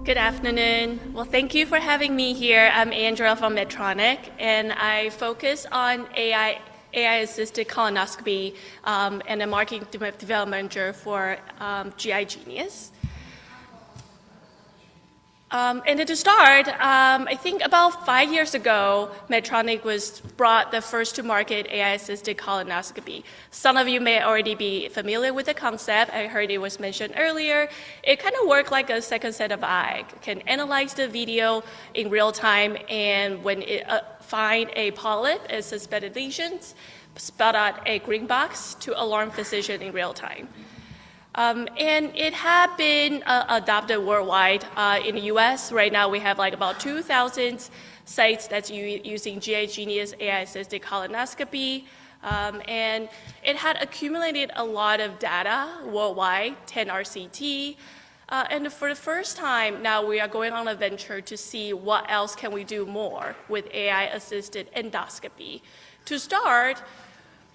Good afternoon. Well, thank you for having me here. I'm Andrea from Medtronic, and I focus on AI-assisted colonoscopy and a marketing development manager for GI Genius. And to start, I think about 5 years ago, Medtronic brought the first to market AI-assisted colonoscopy. Some of you may already be familiar with the concept. I heard it was mentioned earlier. It kind of works like a second set of eyes. It can analyze the video in real time, and when it find a polyp and suspected lesions, spell out a green box to alarm physician in real time. And it had been adopted worldwide. In the US, right now we have like about 2,000 sites that's using GI Genius AI-assisted colonoscopy. And it had accumulated a lot of data worldwide, 10 RCT. And for the first time, now we are going on a venture to see what else can we do more with AI-assisted endoscopy. To start,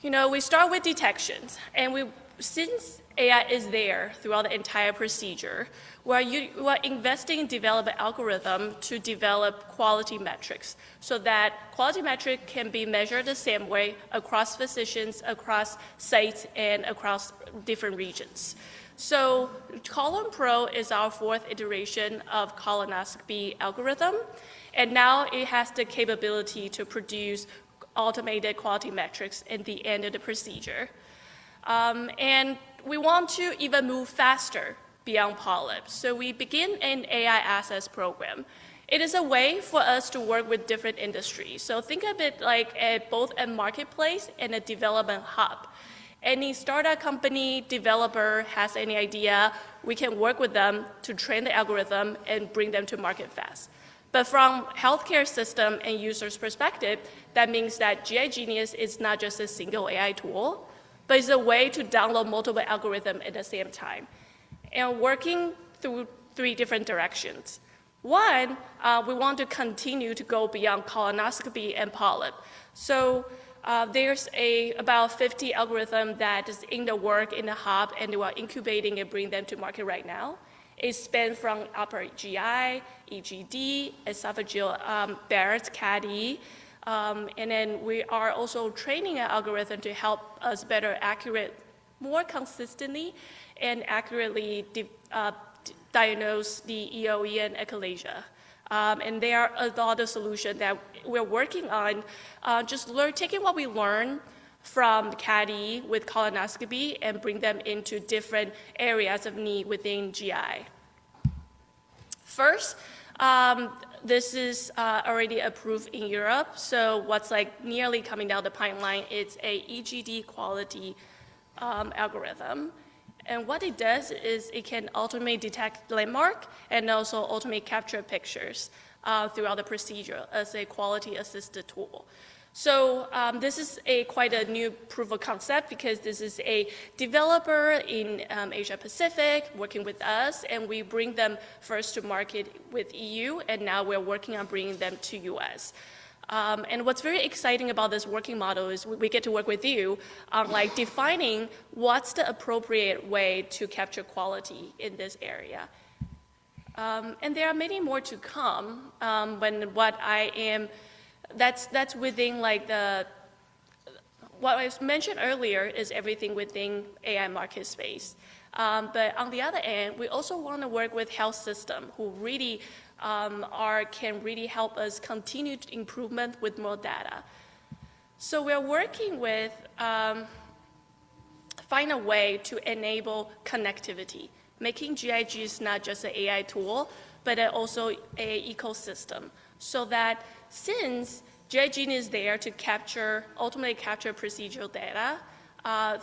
we start with detections. And since AI is there throughout the entire procedure, where you are investing in developing an algorithm to develop quality metrics so that quality metric can be measured the same way across physicians, across sites, and across different regions. So Colon Pro is our fourth iteration of colonoscopy algorithm, and now it has the capability to produce automated quality metrics at the end of the procedure. And we want to even move faster beyond polyps. So we begin an AI access program. It is a way for us to work with different industries. So think of it like both a marketplace and a development hub. Any startup company, developer has any idea, we can work with them to train the algorithm and bring them to market fast. But from healthcare system and users' perspective, that means that GI Genius is not just a single AI tool, but it's a way to download multiple algorithms at the same time. And working through three different directions. One, we want to continue to go beyond colonoscopy and polyp. So there's about 50 algorithms that is in the work in the hub, and we are incubating and bring them to market right now. It spans from upper GI, EGD, esophageal Barrett's caddy, and then we are also training an algorithm to help us more consistently and accurately diagnose the EOE and achalasia. And there are a lot of solutions that we're working on, taking what we learn from CADI with colonoscopy and bring them into different areas of need within GI. First, this is already approved in Europe, so what's nearly coming down the pipeline is a EGD quality algorithm. And what it does is it can ultimately detect landmark and also ultimately capture pictures throughout the procedure as a quality assisted tool. So this is quite a new proof of concept because this is a developer in Asia Pacific working with us, and we bring them first to market with EU, and now we're working on bringing them to US. And what's very exciting about this working model is we get to work with you on defining what's the appropriate way to capture quality in this area. And there are many more to come that's within what I mentioned earlier is everything within AI market space. But on the other end, we also want to work with health system who really can really help us continue improvement with more data. So we're working with find a way to enable connectivity, making GIG is not just an AI tool, but also an ecosystem, so that since GIG is there to ultimately capture procedural data,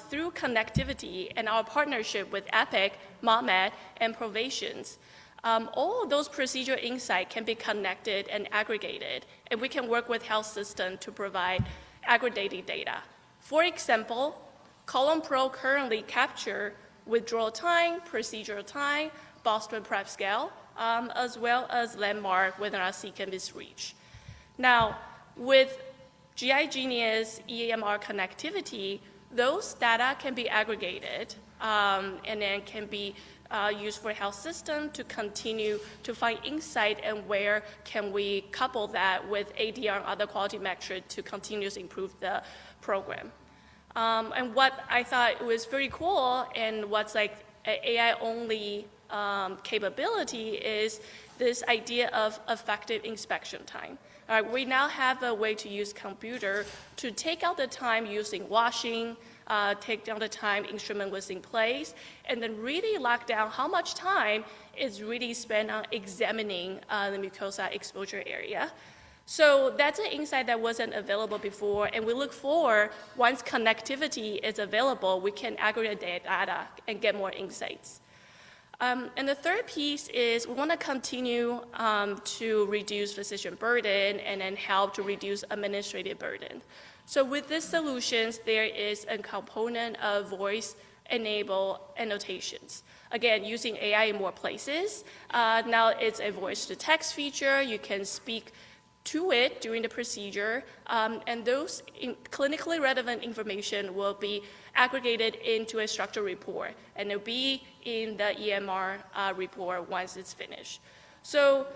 through connectivity and our partnership with Epic, ModMed, and Provations, all of those procedural insights can be connected and aggregated, and we can work with health systems to provide aggregated data. For example, Colon Pro currently capture withdrawal time, procedural time, Boston Prep scale, as well as landmark whether or not CCAM is reached. Now, with GI Genius EMR connectivity, those data can be aggregated and then can be used for health system to continue to find insight and where can we couple that with ADR and other quality metrics to continuously improve the program. And what I thought was very cool and what's like an AI-only capability is this idea of effective inspection time. We now have a way to use computer to take out the time using washing, take down the time instrument was in place, and then really lock down how much time is really spent on examining the mucosa exposure area. So that's an insight that wasn't available before, and we look forward, once connectivity is available, we can aggregate data and get more insights. And the third piece is we want to continue to reduce physician burden and then help to reduce administrative burden. So with these solutions, there is a component of voice-enabled annotations. Again, using AI in more places. Now it's a voice-to-text feature. You can speak to it during the procedure, and those clinically relevant information will be aggregated into a structured report, and it'll be in the EMR report once it's finished. So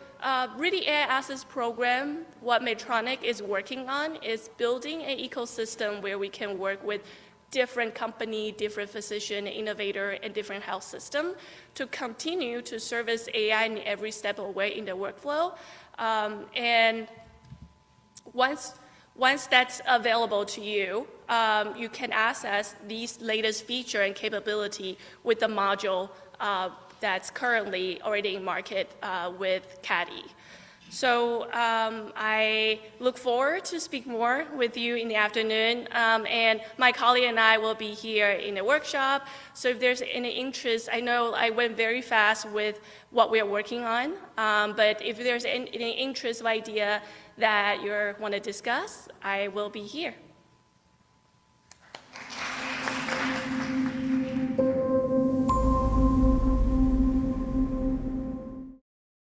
really AI Access program, what Medtronic is working on is building an ecosystem where we can work with different company, different physician, innovator, and different health system to continue to service AI in every step of the way in the workflow. And once that's available to you, you can access these latest feature and capability with the module that's currently already in market with CADI. So I look forward to speak more with you in the afternoon, and my colleague and I will be here in the workshop. So if there's any interest, I know I went very fast with what we are working on, but if there's any interest of idea that you want to discuss, I will be here.